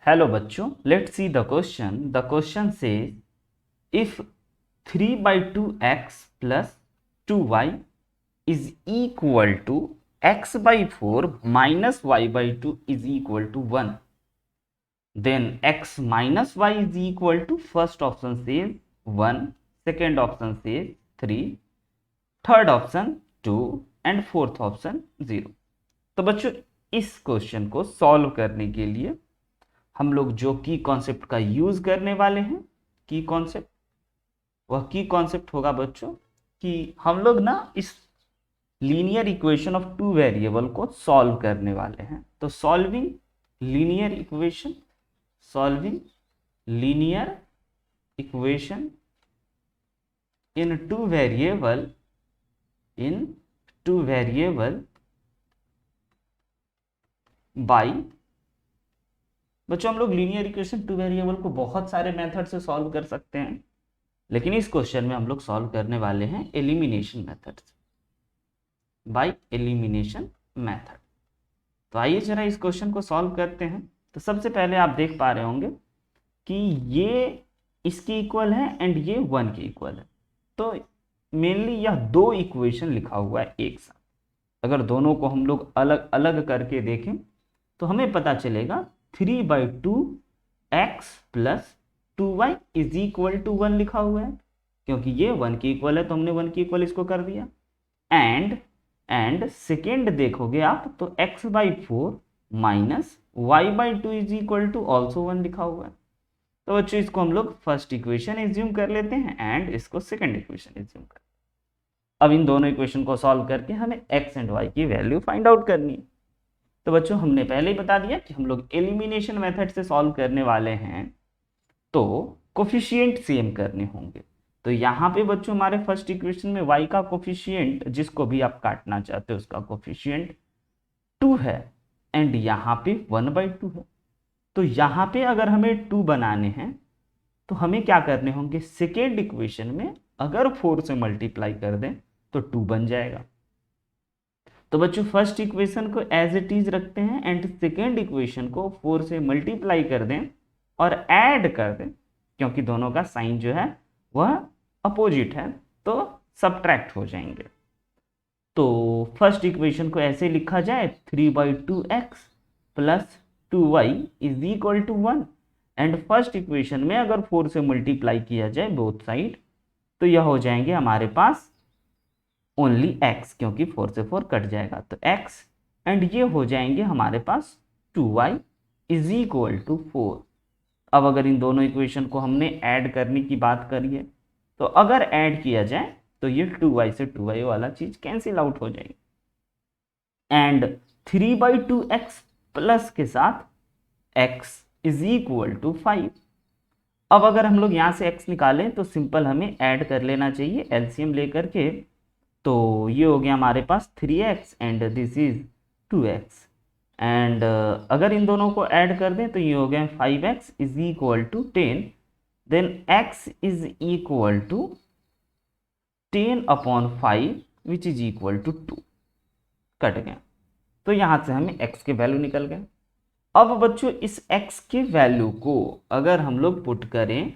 Hello बच्चों, let's see the question. The question says if 3 by 2x plus 2y is equal to x by 4 minus y by 2 is equal to 1, then x minus y is equal to first option says 1, second option says 3, third option 2 and fourth option 0. तो बच्चों इस question को solve करने के लिए हम लोग जो की कॉन्सेप्ट का यूज करने वाले हैं, की कॉन्सेप्ट, वह की कॉन्सेप्ट होगा बच्चों कि हम लोग ना इस linear equation of two variable को सॉल्व करने वाले हैं। तो solving linear equation in two variable bye, बच्चों हम लोग लीनियर इक्वेशन टू वेरिएबल को बहुत सारे मेथड से सॉल्व कर सकते हैं, लेकिन इस क्वेश्चन में हम लोग सॉल्व करने वाले हैं एलिमिनेशन मेथड से, बाय एलिमिनेशन मेथड। तो आइए जरा इस क्वेश्चन को सॉल्व करते हैं। तो सबसे पहले आप देख पा रहे होंगे कि ये इसके इक्वल है एंड ये 1 के इक्वल है। तो मेनली यह दो इक्वेशन लिखा हुआ है एक साथ। अगर दोनों को हम लोग अलग अलग करके देखें तो हमें पता चलेगा 3 by 2x plus 2y is equal to 1 लिखा हुआ है, क्योंकि ये 1 के इक्वल है तो हमने 1 के इक्वल इसको कर दिया। एंड सेकेंड देखोगे आप तो x by 4 minus y by 2 is equal to also 1 लिखा हुआ है। तो बच्चों इसको हम लोग फर्स्ट इक्वेशन एज्यूम कर लेते हैं एंड इसको सेकेंड इक्वेशन एज्यूम कर। अब इन दोनों इक्वेशन को सॉल्व करके हमें x एंड y की वैल्यू फाइंड आउट करनी है। तो बच्चों हमने पहले ही बता दिया कि हम लोग एलिमिनेशन मेथड से सॉल्व करने वाले हैं, तो कोफिशिएंट सेम करने होंगे। तो यहाँ पे बच्चों हमारे फर्स्ट इक्वेशन में y का कोफिशिएंट, जिसको भी आप काटना चाहते हो उसका कोफिशिएंट 2 है एंड यहाँ पे 1/2 है। तो यहाँ पे अगर हमें 2 बनाने हैं तो हमें क्या करने होंगे, सेकेंड इक्वेशन में अगर 4 से मल्टीप्लाई कर दें तो 2 बन जाएगा। तो बच्चों फर्स्ट इक्वेशन को एज इट इज रखते हैं एंड सेकेंड इक्वेशन को 4 से मल्टीप्लाई कर दें और ऐड कर दें, क्योंकि दोनों का साइन जो है वह अपोजिट है तो सब्ट्रैक्ट हो जाएंगे। तो फर्स्ट इक्वेशन को ऐसे लिखा जाए 3 by 2x plus 2y is equal to 1 and first equation में अगर 4 से मल्टीप्लाई किया जाए बोथ साइड तो यह हो जाएंगे हमारे पास ओनली x, क्योंकि 4 से 4 कट जाएगा तो x एंड ये हो जाएंगे हमारे पास 2y इज इक्वल टू 4। अब अगर इन दोनों इक्वेशन को हमने ऐड करने की बात करिए तो अगर ऐड किया जाए तो ये 2y से 2y वाला चीज कैंसिल आउट हो जाएगी एंड 3 by 2x प्लस के साथ x इज इक्वल टू 5। अब अगर हम लोग यहाँ से x निकालें तो सिंपल हमें ऐड कर लेना चाहिए एलसीएम लेकर के। तो ये हो गया हमारे पास 3x and this is 2x and अगर इन दोनों को ऐड कर दें तो ये हो गया 5x is equal to 10, then x is equal to 10/5 which is equal to 2, cut गया। तो यहाँ से हमें x के वैल्यू निकल गए। अब बच्चों इस x के वैल्यू को अगर हम लोग पुट करें,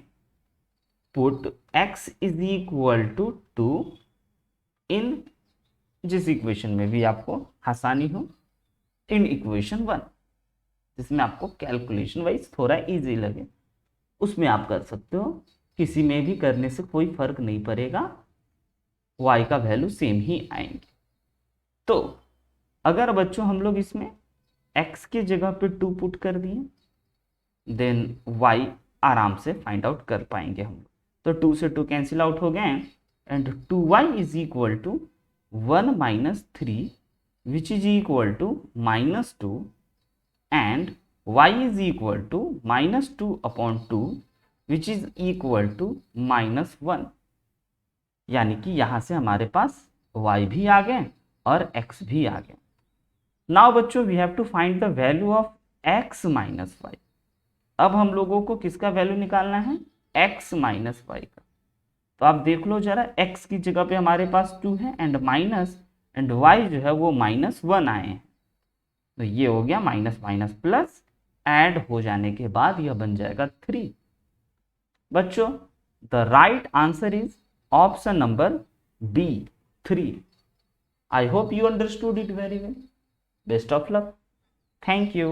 put x is equal to 2 in जिस इक्वेशन में भी आपको आसानी हो, इन इक्वेशन 1 जिसमें आपको कैलकुलेशन वाइज थोड़ा इजी लगे उसमें आप कर सकते हो, किसी में भी करने से कोई फर्क नहीं पड़ेगा, y का वैल्यू सेम ही आएंगे। तो अगर बच्चों हम लोग इसमें x के जगह पे 2 पुट कर दिए देन y आराम से फाइंड आउट कर पाएंगे हम। तो 2 से 2 कैंसिल आउट हो गए and 2y is equal to 1 minus 3 which is equal to -2 and y is equal to -2/2 which is equal to -1, यानी कि यहाँ से हमारे पास y भी आ गए और x भी आ गए। नाउ बच्चों we have to find the value of x minus y। अब हम लोगों को किसका वैल्यू निकालना है, x माइनस y का। तो आप देख लो जरा, x की जगह पे हमारे पास 2 है एंड माइनस एंड y जो है वो -1 आए हैं, तो ये हो गया माइनस माइनस प्लस ऐड हो जाने के बाद यह बन जाएगा 3। बच्चों the right answer is option number B 3। I hope you understood it very well. Best of luck. Thank you.